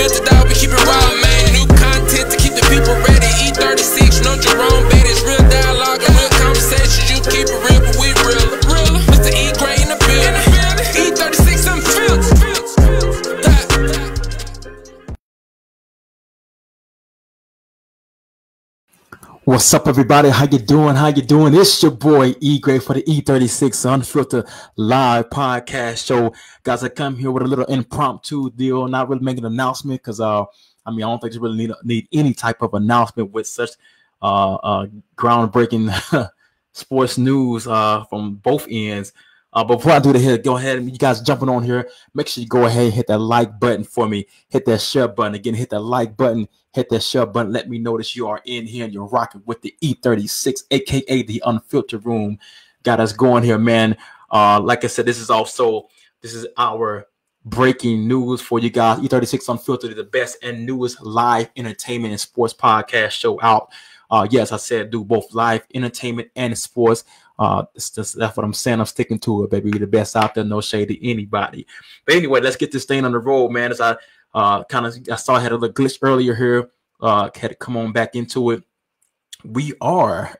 method, dog, we keep it raw, man. New content to keep the people ready. E36, no Jerome Betty. It's real dialogue and real conversations. You keep it real, but we real. Mr. E Gray in the building. E36 Unfiltered. What's up, everybody? How you doing? How you doing? It's your boy E Gray for the E36 Unfiltered live podcast show. Guys, I come here with a little impromptu deal, not really making an announcement because I don't think you really need any type of announcement with such groundbreaking sports news from both ends. But before I do that, go ahead and you guys jumping on here. Make sure you go ahead and hit that like button for me. Hit that share button. Again, hit that like button. Hit that share button. Let me know that you are in here and you're rocking with the E36, aka the Unfiltered Room. Got us going here, man. Like I said, this is our breaking news for you guys. E36 Unfiltered is the best and newest live entertainment and sports podcast show out. Yes, I said do both live entertainment and sports. That's what I'm saying. I'm sticking to it, baby. We're the best out there. No shade to anybody. But anyway, let's get this thing on the road, man. As I saw I had a little glitch earlier here. Had to come on back into it. We are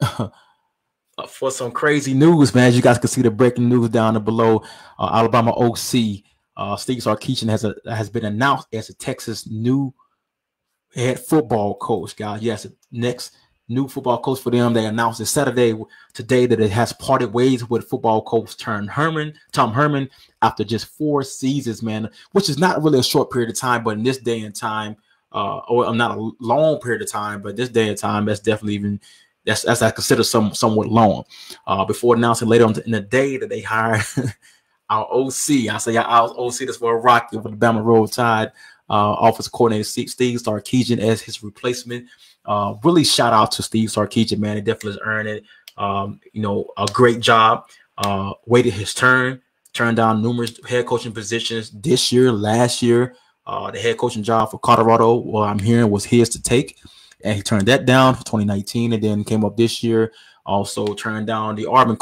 for some crazy news, man. As you guys can see the breaking news down there below. Alabama OC Steve Sarkisian has been announced as the Texas new head football coach, guys. Yes, next new football coach for them. They announced it today that it has parted ways with football coach Tom Herman after just 4 seasons, man, which is not really a short period of time, but in this day and time, or not a long period of time, but this day and time, that's definitely that's I consider somewhat long. Before announcing later on in the day that they hired our OC, I say our OC, that's for a Rocky for the Bama Roll Tide offensive coordinator Steve Sarkisian as his replacement. Really shout out to Steve Sarkisian, man. He definitely has earned it. A great job. Waited his turn, turned down numerous head coaching positions this year, last year. The head coaching job for Colorado, what I'm hearing, was his to take, and he turned that down for 2019, and then came up this year. Also turned down the Auburn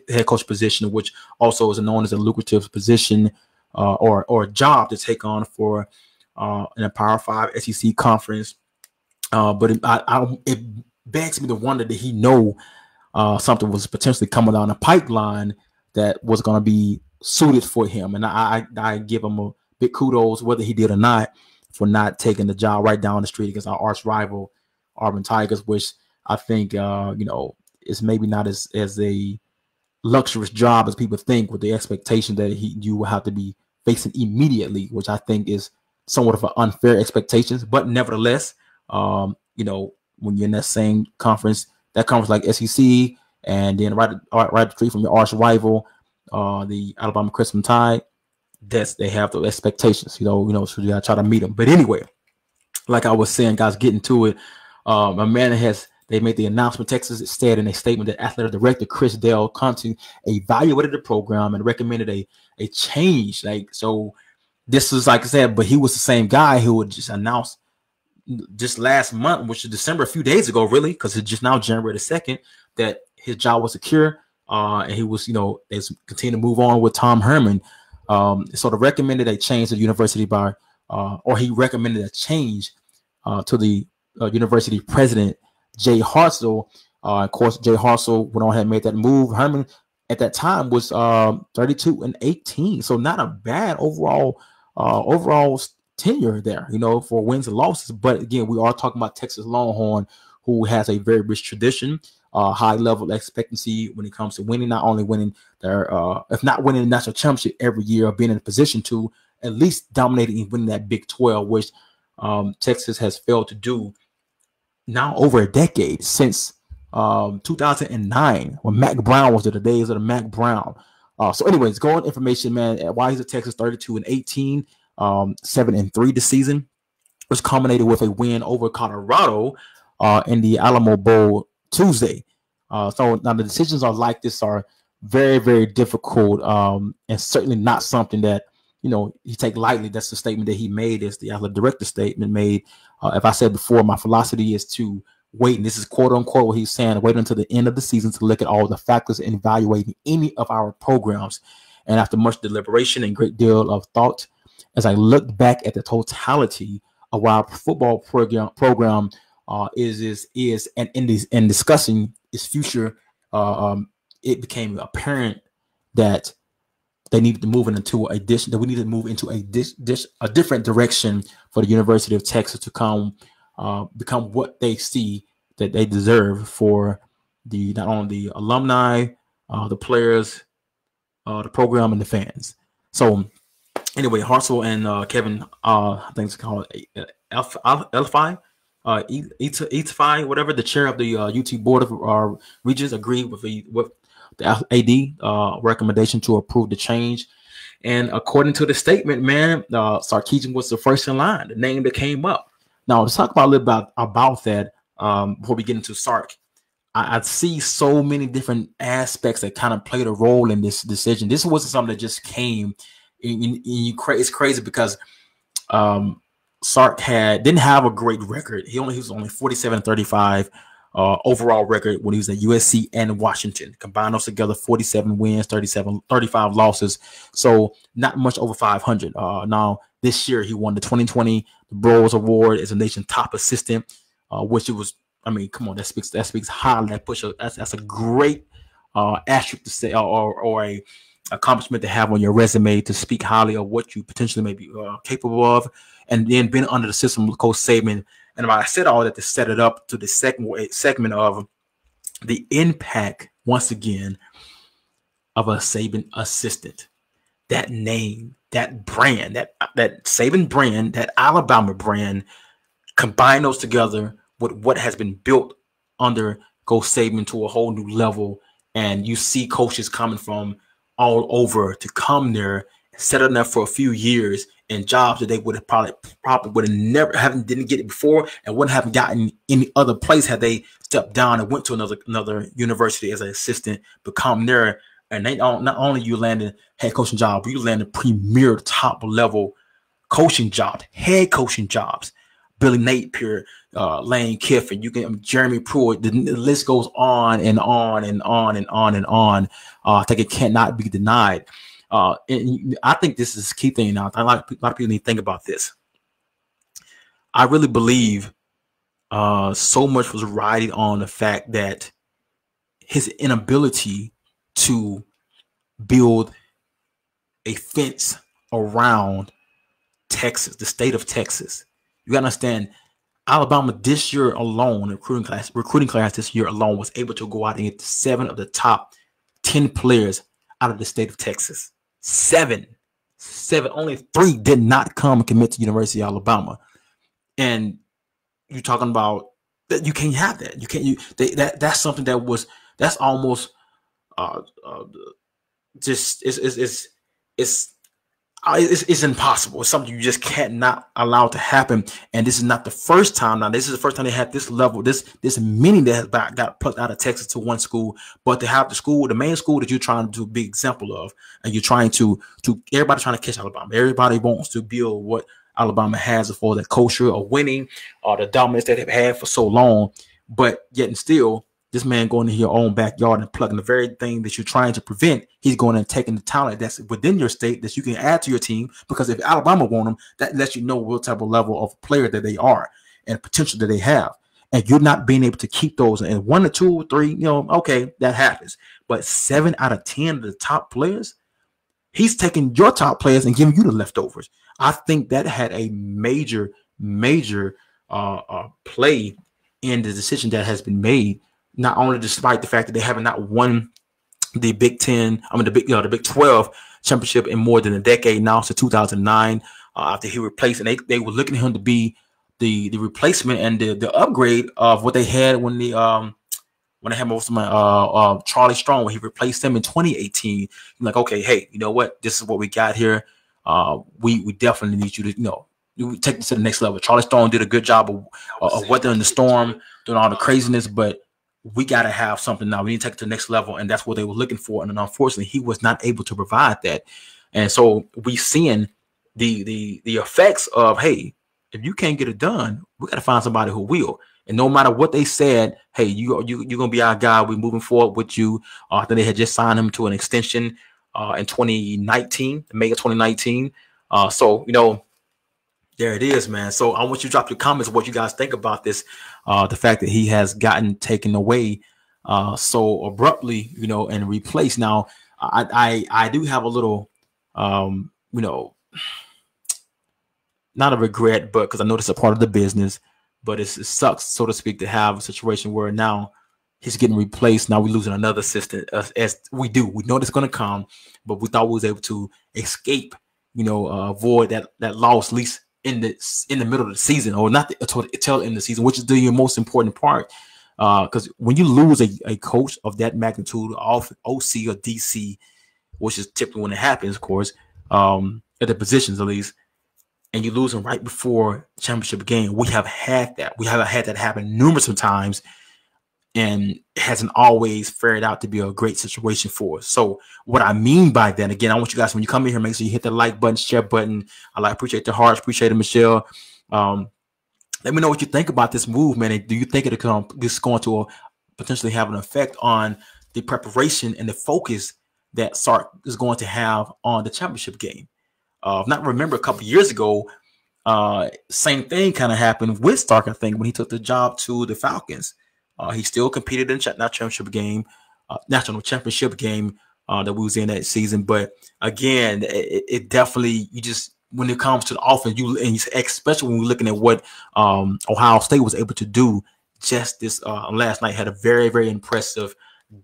head coach position, which also is known as a lucrative position or job to take on for in a Power 5 SEC conference. But it begs me to wonder, did he know something was potentially coming down the pipeline that was going to be suited for him? And I give him a big kudos, whether he did or not, for not taking the job right down the street against our arch rival Auburn Tigers, which I think is maybe not as a luxurious job as people think, with the expectation that you will have to be facing immediately, which I think is somewhat of an unfair expectations. But nevertheless, when you're in that same conference, like SEC, and then right the street from your arch rival, the Alabama Crimson Tide, they have the expectations, so you gotta try to meet them. But anyway, like I was saying, guys, getting to it, they made the announcement. Texas said in a statement that athletic director Chris Del Conte evaluated the program and recommended a change. So this is, like I said, but he was the same guy who would just announce just last month, which is December, a few days ago, really, because it's just now January the 2nd, that his job was secure, and he was, they continue to move on with Tom Herman. So they recommended a change to the university or he recommended a change to the university president, Jay Harsel. Of course, Jay Harsel went on ahead and made that move. Herman at that time was 32-18, so not a bad overall tenure there, for wins and losses. But again, we are talking about Texas Longhorn, who has a very rich tradition, high level expectancy when it comes to winning, not only winning their, if not winning the national championship every year, or being in a position to at least dominating and winning that Big 12, which Texas has failed to do now over a decade, since 2009, when Mac Brown was there, the days of the Mac Brown. So anyways, go on information, man. Why he's at Texas, 32-18, 7-3 this season, which culminated with a win over Colorado in the Alamo Bowl Tuesday. So now the decisions are like this are very, very difficult, and certainly not something that you take lightly. That's the statement that he made, is the athletic director statement made. If I said before, my philosophy is to wait, and this is quote unquote what he's saying, wait until the end of the season to look at all the factors and evaluating any of our programs. And after much deliberation and great deal of thought, as I look back at the totality of our football program is and in discussing its future, it became apparent that they needed to move into that we needed to move into a different direction for the University of Texas to become what they see that they deserve for not only the alumni, the players, the program, and the fans. So anyway, Hartzell and Kevin, I think it's called Elfi, E35, whatever, the chair of the UT Board of Regents, agreed with the AD recommendation to approve the change. And according to the statement, man, Sarkisian was the first in line, the name that came up. Now, let's talk about a little bit about that before we get into Sark. I see so many different aspects that kind of played a role in this decision. This wasn't something that just came. It's crazy because Sark didn't have a great record. He was only 47-35 overall record when he was at USC and Washington. Combine those together, 47 wins, 35 losses. So not much over 500. Now this year he won the 2020 Bros Award as a nation top assistant, which it was. I mean, come on, that speaks highly. That's a great attribute to say, or a accomplishment to have on your resume, to speak highly of what you potentially may be capable of, and then being under the system with Coach Saban. And I said all that to set it up to the second segment of the impact, once again, of a Saban assistant. That name, that brand, that Saban brand, that Alabama brand, combine those together with what has been built under Coach Saban to a whole new level. And you see coaches coming from all over to come there, setting up for a few years in jobs that they would have probably would have never didn't get it before, and wouldn't have gotten any other place had they stepped down and went to another university as an assistant, become there. And they not only you landed head coaching job, but you landed premier top level coaching jobs, head coaching jobs. Billy Napier, Lane Kiffin, you can Jeremy Pruitt. The list goes on and on and on and on and on. I think it cannot be denied. And I think this is a key thing now. A lot of people need to think about this. I really believe so much was riding on the fact that his inability to build a fence around Texas, the state of Texas. You gotta understand, Alabama this year alone, recruiting class this year alone, was able to go out and get 7 of the top 10 players out of the state of Texas. 7. Only 3 did not come and commit to the University of Alabama. And you're talking about that you can't have that. You can't. That's something that's almost just it's impossible. It's something you just cannot allow to happen. And this is not the first time. Now, this is the first time they had this level, this many that got plucked out of Texas to one school. But to have the main school that you're trying to be example of, and you're trying to everybody trying to catch Alabama. Everybody wants to build what Alabama has for the culture of winning, or the dominance that they've had for so long. But yet and still, this man going into your own backyard and plugging the very thing that you're trying to prevent. He's going and taking the talent that's within your state that you can add to your team, because if Alabama want them, that lets you know what type of level of player that they are and potential that they have. And you're not being able to keep those. And 1 or 2 or 3, okay, that happens. But 7 out of 10 of the top players, he's taking your top players and giving you the leftovers. I think that had a major play in the decision that has been made. Not only despite the fact that they haven't not won the Big 10, the Big 12 championship in more than a decade now, since 2009, after he replaced, and they were looking at him to be the replacement and the upgrade of what they had when they had most of Charlie Strong, when he replaced them in 2018. I'm like, okay, hey, you know what? This is what we got here. We definitely need you to, you take this to the next level. Charlie Strong did a good job of weathering the storm, doing all the craziness, but we got to have something now. We need to take it to the next level, and that's what they were looking for. And unfortunately, he was not able to provide that. And so we seeing the effects of, hey, if you can't get it done, we got to find somebody who will. And no matter what they said, hey, you're gonna be our guy. We're moving forward with you. I think they had just signed him to an extension in 2019, May of 2019. So, there it is, man. So I want you to drop your comments what you guys think about this, the fact that he has gotten taken away so abruptly, and replaced. Now, I do have a little, not a regret, but because I know it's a part of the business, but it sucks, so to speak, to have a situation where now he's getting replaced. Now we're losing another assistant, as we do. We know it's going to come, but we thought we was able to escape, avoid that loss, at least in the middle of the season, or not the tail end of the season, which is the most important part. Because when you lose a coach of that magnitude, off OC or DC, which is typically when it happens, of course, at the positions at least, and you lose them right before championship game, we have had that. We have had that happen numerous of times, and it hasn't always fared out to be a great situation for us. So what I mean by that, again, I want you guys, when you come in here, make sure you hit the like button, share button. Appreciate the hearts, appreciate it, Michelle. Let me know what you think about this move, man. And do you think this is going to potentially have an effect on the preparation and the focus that Sark is going to have on the championship game? Not remember a couple years ago, same thing kind of happened with Sark, I think, when he took the job to the Falcons. He still competed in national championship game that we was in that season. But again, it definitely, when it comes to the offense, especially when we're looking at what Ohio State was able to do just this last night, had a very, very impressive,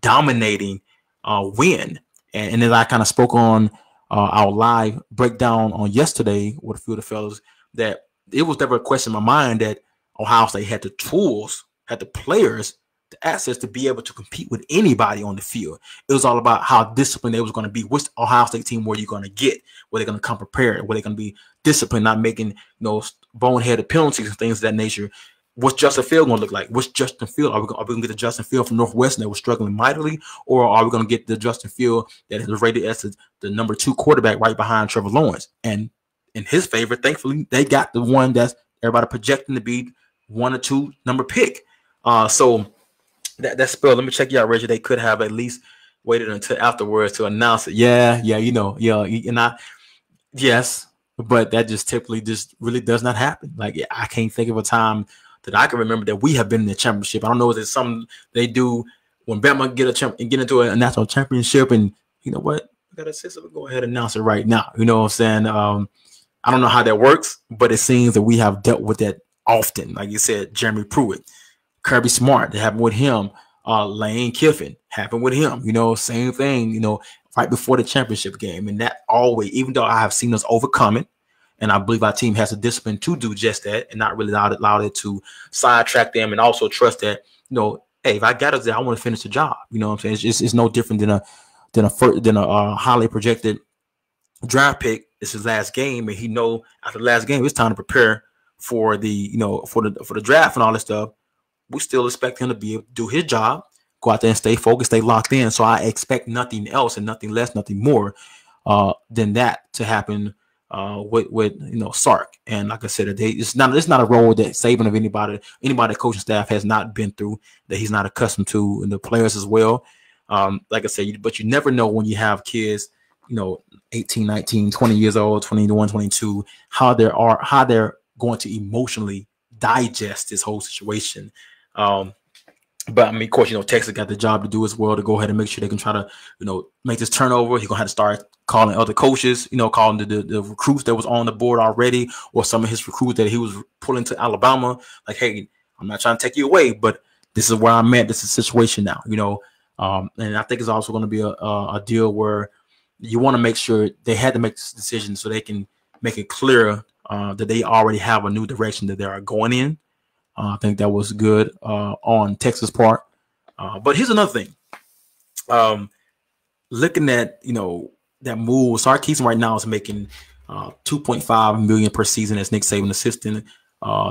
dominating win. And as I kind of spoke on our live breakdown on yesterday with a few of the fellows, that it was never a question in my mind that Ohio State had the tools, had the players, the assets to be able to compete with anybody on the field. It was all about how disciplined they was going to be. Which Ohio State team were you going to get? Were they going to come prepared? Were they going to be disciplined, not making boneheaded penalties and things of that nature? What's Justin Field going to look like? What's Justin Field? Are we going to get the Justin Field from Northwestern that was struggling mightily, or are we going to get the Justin Field that is rated as the number 2 quarterback right behind Trevor Lawrence? And in his favor, thankfully, they got the one that's everybody projecting to be 1 or 2 number pick. So that spell, let me check you out, Reggie. They could have at least waited until afterwards to announce it. Yes, but that just typically just really does not happen. Like, I can't think of a time that I can remember that we have been in the championship. I don't know if it's something they do when Bama get into a national championship, and you know what, I got a sister, go ahead and announce it right now. You know what I'm saying? I don't know how that works, but it seems that we have dealt with that often. Like you said, Jeremy Pruitt, Kirby Smart, that happened with him. Lane Kiffin happened with him. Same thing, right before the championship game. And that always, even though I have seen us overcome it, and I believe our team has the discipline to do just that and not really allow it to sidetrack them, and also trust that, hey, if I got us there, I want to finish the job. You know what I'm saying? It's no different than a highly projected draft pick. It's his last game, and he know after the last game it's time to prepare for the for the draft and all this stuff. We still expect him to be able to do his job, go out there and stay focused, stay locked in. So I expect nothing else and nothing less, nothing more than that to happen with Sark. And like I said, it's not a role that Saban of anybody coaching staff has not been through, that he's not accustomed to, and the players as well. Like I said, but you never know when you have kids, 18, 19, 20 years old, 21, 22, how they're going to emotionally digest this whole situation. But I mean, of course, Texas got the job to do as well, to go ahead and make sure they can try to, make this turnover. He's gonna have to start calling other coaches, calling the recruits that was on the board already, or some of his recruits that he was pulling to Alabama. Like, hey, I'm not trying to take you away, but this is where I'm at. This is the situation now, and I think it's also going to be a deal where you want to make sure they had to make this decision so they can make it clear that they already have a new direction that they are going in. I think that was good on Texas' part. But here's another thing. Looking at, that move, Sarkisian right now is making $2.5 million per season as Nick Saban assistant.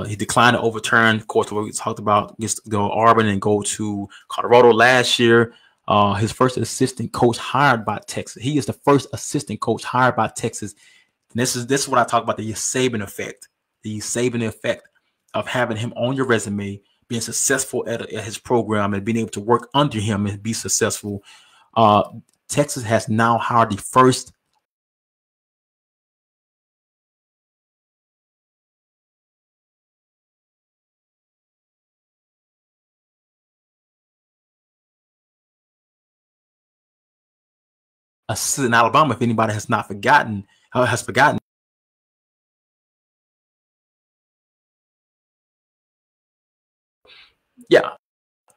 He declined to overturn, of course, what we talked about, gets to go to Auburn and go to Colorado last year. His first assistant coach hired by Texas. He is the first assistant coach hired by Texas. And this is what I talk about, the Saban effect. The Saban effect of having him on your resume, being successful at his program, and being able to work under him and be successful. Texas has now hired the first assistant in Alabama. If anybody has not forgotten, yeah,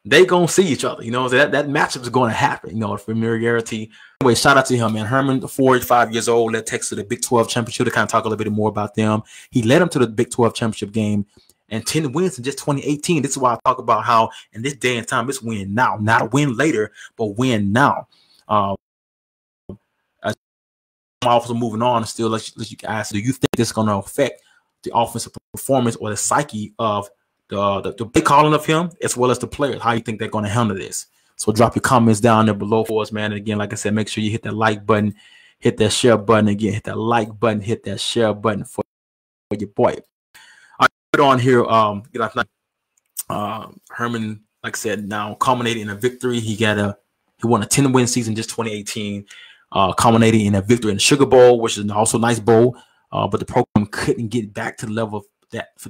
they gonna see each other. You know, that matchup is going to happen. You know, familiarity. Anyway, shout out to him, man. Herman, 45 years old, led Texas to the Big 12 championship. To kind of talk a little bit more about them, he led them to the Big 12 championship game and 10 wins in just 2018. This is why I talk about how in this day and time, it's win now, not a win later, but win now. Also moving on, still let you guys, do you think this is going to affect the offensive performance or the psyche of the big calling of him, as well as the players? How you think they're going to handle this? So drop your comments down there below for us, man. And again, like I said, make sure you hit that like button, hit that share button. Again, hit that like button, hit that share button for your boy. I put on here, Herman, like I said, now culminated in a victory. He won a 10-win season just 2018, culminating in a victory in the Sugar Bowl, which is also a nice bowl. But the program couldn't get back to the level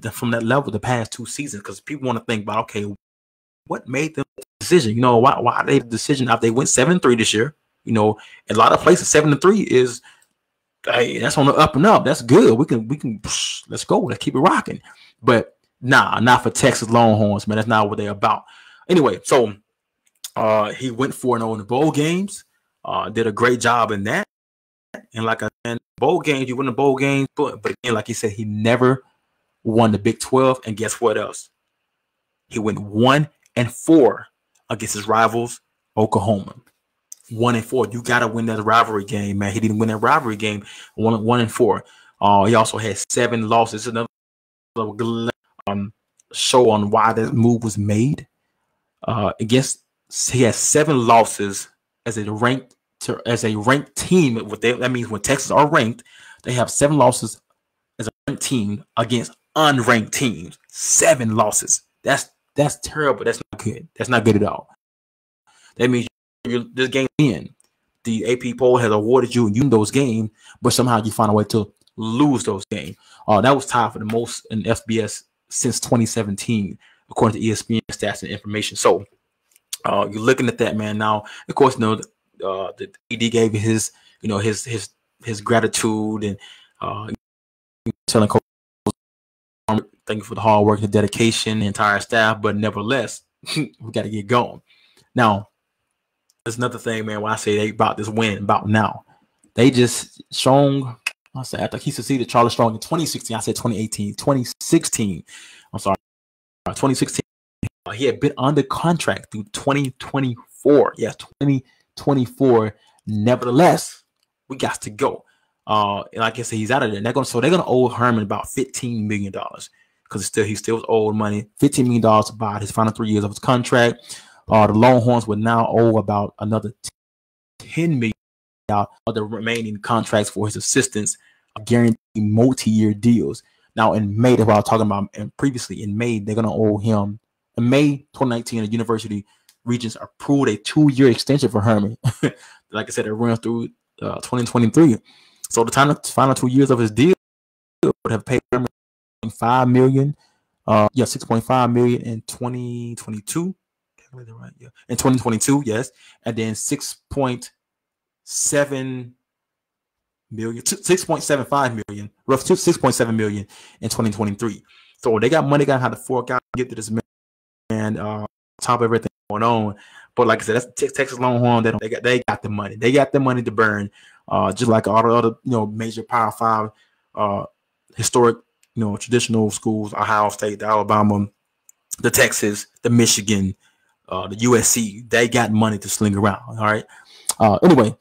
from that level the past 2 seasons, because people want to think about, okay, what made them the decision? You know, why they the decision after they went 7-3 this year? You know, in a lot of places 7-3 is, hey, that's on the up and up. That's good. We can let's go. Let's keep it rocking. But nah, not for Texas Longhorns, man. That's not what they're about. Anyway, so he went 4-0 in the bowl games. Did a great job in that. And like I said, bowl games, you win the bowl games, but again, like he said, he never won the Big 12. And guess what else? He went 1-4 against his rivals, Oklahoma. 1-4. You gotta win that rivalry game, man. He didn't win that rivalry game. 1-4. He also had 7 losses. Another show on why that move was made. He has 7 losses as a ranked team. That means when Texas are ranked, they have 7 losses as a ranked team against unranked teams. 7 losses. That's terrible. That's not good. That's not good at all. That means this game in. The AP poll has awarded you those games, but somehow you find a way to lose those games. That was tied for the most in FBS since 2017, according to ESPN stats and information. So you're looking at that, man. Now, of course, you know, the AD gave his gratitude and telling coach, thank you for the hard work, the dedication, the entire staff. But nevertheless, we got to get going. Now, there's another thing, man. When I say they about this win, about now, they just Strong. I said after he succeeded Charlie Strong in 2016. I said 2018, 2016. I'm sorry, 2016. He had been under contract through 2024. Yes, 2024. Nevertheless, we got to go. And like I said, he's out of there. They're gonna owe Herman about $15 million because he still owed money. $15 million about his final 3 years of his contract. The Longhorns would now owe about another $10 million of the remaining contracts for his assistants, guaranteed multi-year deals. Now in May, that's what I was talking about. And previously in May, they're gonna owe him. In May 2019, the University Regents approved a 2-year extension for Herman. Like I said, it runs through 2023. So the final 2 years of his deal would have paid Herman $5 million. $6.5 million in 2022. Right? Yeah. In 2022, yes, and then 6.7 million, 6.75 million, rough 6.7 million in 2023. So they got money, got how to fork out and get to this man. Top of everything going on, but like I said, that's Texas Longhorn. They got the money. They got the money to burn. Just like all the other major Power 5 historic traditional schools, Ohio State, the Alabama, the Texas, the Michigan, the USC, they got money to sling around. All right. Anyway,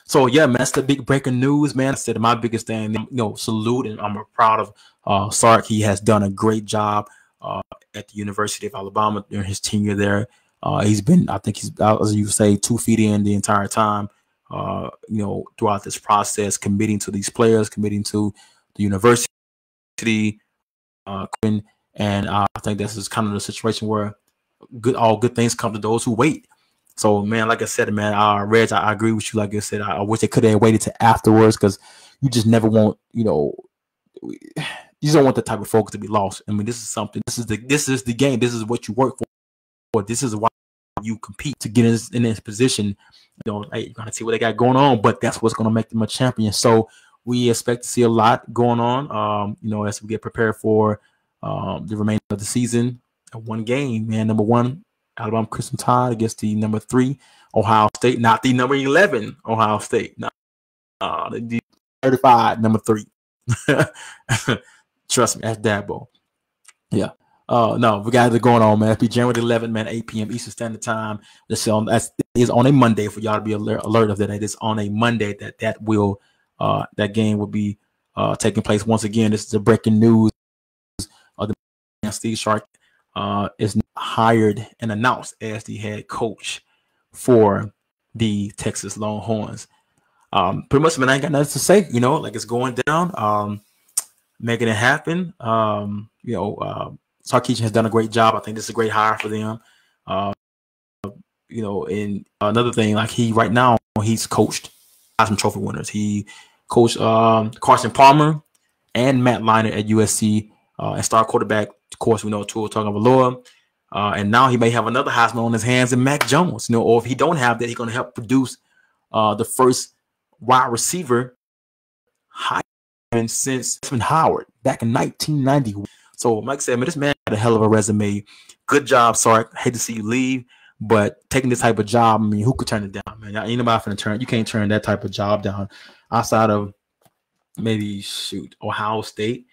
so yeah, man, that's the big breaking news, man. I said my biggest thing, salute, and I'm proud of Sark. He has done a great job at the University of Alabama during his tenure there. He's been, I think he's, as you say, 2 feet in the entire time. Throughout this process, committing to these players, committing to the university, and I think this is kind of the situation where all good things come to those who wait. So, man, like I said, man, Reg, I agree with you. Like I said, I wish they could have waited to afterwards, because you just never want, you don't want the type of focus to be lost. I mean, this is something. This is the game. This is what you work for. This is why you compete to get in this position. You know, hey, you're gonna see what they got going on, but that's what's gonna make them a champion. So we expect to see a lot going on. You know, as we get prepared for the remainder of the season. One game, man. Number 1, Alabama Crimson Tide against the number 3 Ohio State, not the number 11 Ohio State. No, the 35 number 3. Trust me, that's Dabo. Yeah. No, we got it going on, man. It'll be January 11th, man, 8 p.m. Eastern Standard Time. That's on a Monday for y'all to be alert of that. It is on a Monday that game will be taking place once again. This is the breaking news. The Steve Shark is hired and announced as the head coach for the Texas Longhorns. Pretty much, man, I ain't got nothing to say. You know, like it's going down, making it happen. You know, Sarkisian has done a great job. I think this is a great hire for them. You know, and another thing, like right now he's coached Heisman Trophy winners. He coached Carson Palmer and Matt Leinart at USC, and star quarterback. Of course, we know Tua Tagovailoa. And now he may have another Heisman on his hands in Mac Jones. You know, or if he don't have that, he's going to help produce the first wide receiver Heisman since Howard back in 1990. So, like I said, man, this man had a hell of a resume. Good job, Sark. Hate to see you leave, but taking this type of job, I mean, who could turn it down, man? Ain't nobody finna turn. You can't turn that type of job down outside of maybe Ohio State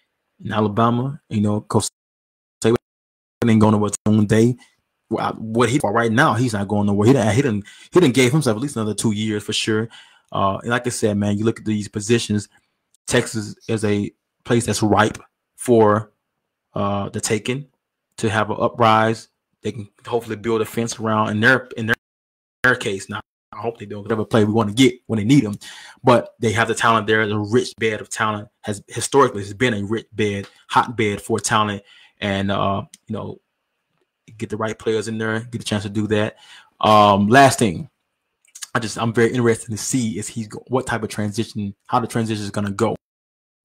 and Alabama. You know, Coach Saban ain't going nowhere one day. What he for right now, he's not going nowhere. He didn't gave himself at least another 2 years for sure. And like I said, man, you look at these positions. Texas is a place that's ripe for the taking, to have an uprise. They can hopefully build a fence around in their case. Now, I hope they do whatever play we want to get when they need them. But they have the talent there. The rich bed of talent has been a rich bed, hotbed for talent, and you know, get the right players in there, get a chance to do that. Last thing, I'm very interested to see is what type of transition, how the transition is going to go.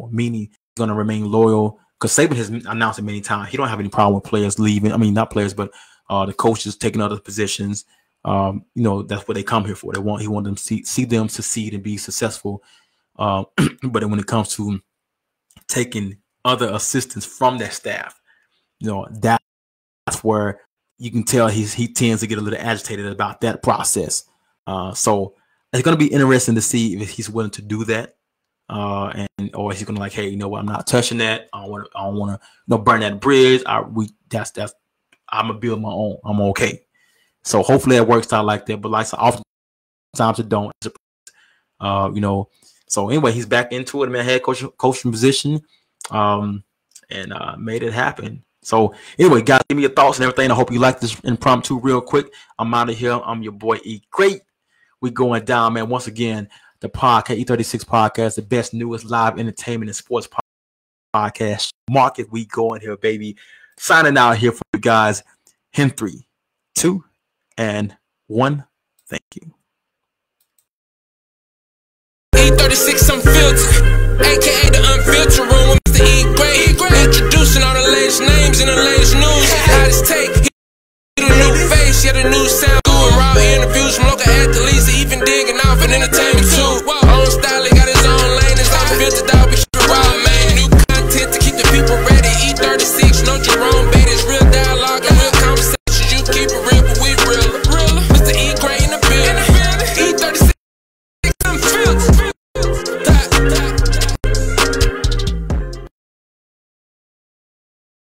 Meaning, he's going to remain loyal. Because Saban has announced it many times. He don't have any problem with players leaving. I mean, not players, but the coaches taking other positions. You know, that's what they come here for. He want them to see them succeed and be successful. But then when it comes to taking other assistants from that staff, you know, that's where you can tell he tends to get a little agitated about that process. So it's going to be interesting to see if he's willing to do that. Or he's gonna like, hey, you know what? I'm not touching that. I don't want to, burn that bridge. I'm gonna build my own. I'm okay. So hopefully it works out like that. But like so oftentimes it don't. You know. So anyway, he's back into it, man. Head coaching position, and made it happen. So anyway, guys, give me your thoughts and everything. I hope you like this impromptu real quick. I'm out of here. I'm your boy E. Great. We going down, man. Once again. The podcast, E36 podcast, the best, newest live entertainment and sports podcast market. We going here, baby. Signing out here for you guys. In 3, 2, and 1. Thank you. E36 Unfiltered, aka the Unfiltered Room with Mr. E. Great. Introducing all the latest names and the latest news. Hottest take. He the new face, yeah, the new sound. Doing raw interviews from